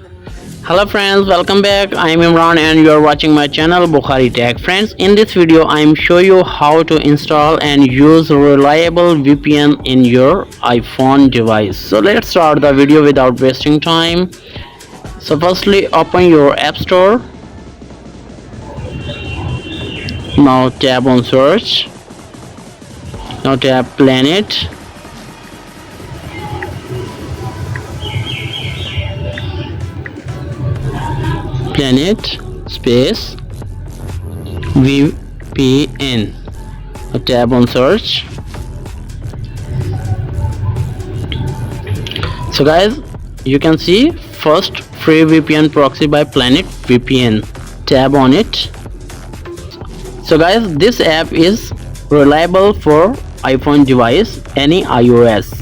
Hello friends, welcome back. I am Imran and you are watching my channel Bukhari Tech. Friends, in this video I am show you how to install and use reliable VPN in your iPhone device. So let's start the video without wasting time. So firstly open your App Store. Now tap on search. Now tap Planet. Planet space VPN. Tap on search. So guys, you can see first free VPN proxy by Planet VPN. Tap on it. So guys, this app is reliable for iPhone device, any iOS.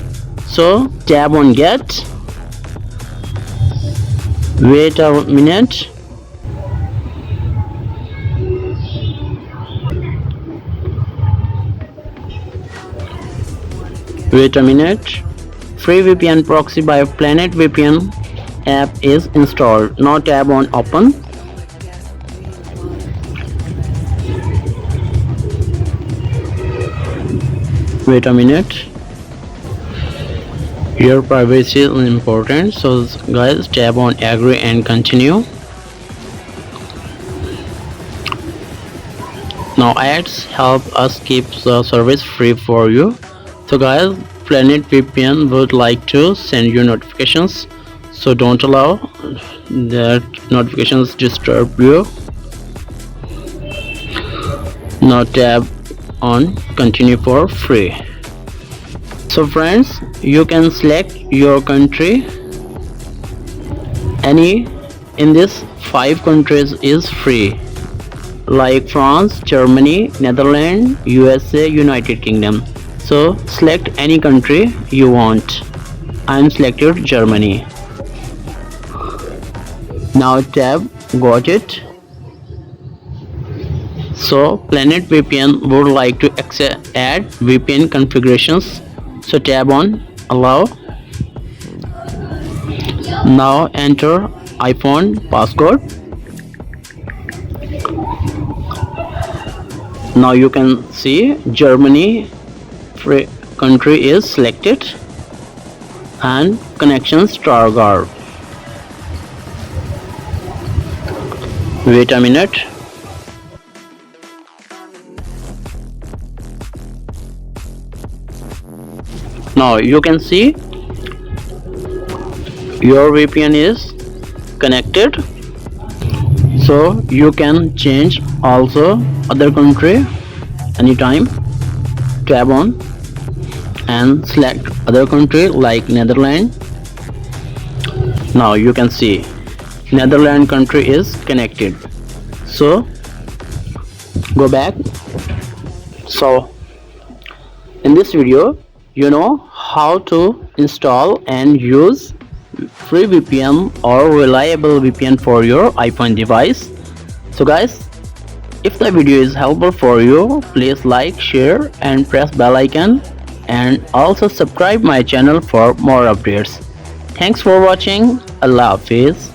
So tap on get. Wait a minute. Wait a minute. Free VPN proxy by Planet VPN app is installed. Now tap on open. Wait a minute. Your privacy is important, so guys tap on agree and continue. Now ads help us keep the service free for you. So guys, Planet VPN would like to send you notifications, so don't allow that notifications disturb you. Now tap on continue for free. So friends, you can select your country. Any in this 5 countries is free, like France, Germany, Netherlands, USA, United Kingdom. So select any country you want. I am selected Germany. Now tap got it. So Planet VPN would like to add VPN configurations. So tap on allow. Now enter iPhone passcode. Now you can see Germany free country is selected and connections triggered. Wait a minute. Now you can see your VPN is connected, so you can change also other country anytime. Tap on and select other country like Netherlands. Now you can see Netherlands country is connected. So go back. So in this video you know how to install and use free VPN or reliable VPN for your iPhone device. So guys, if the video is helpful for you, please like, share and press bell icon, and also subscribe my channel for more updates. Thanks for watching. Allah Hafiz.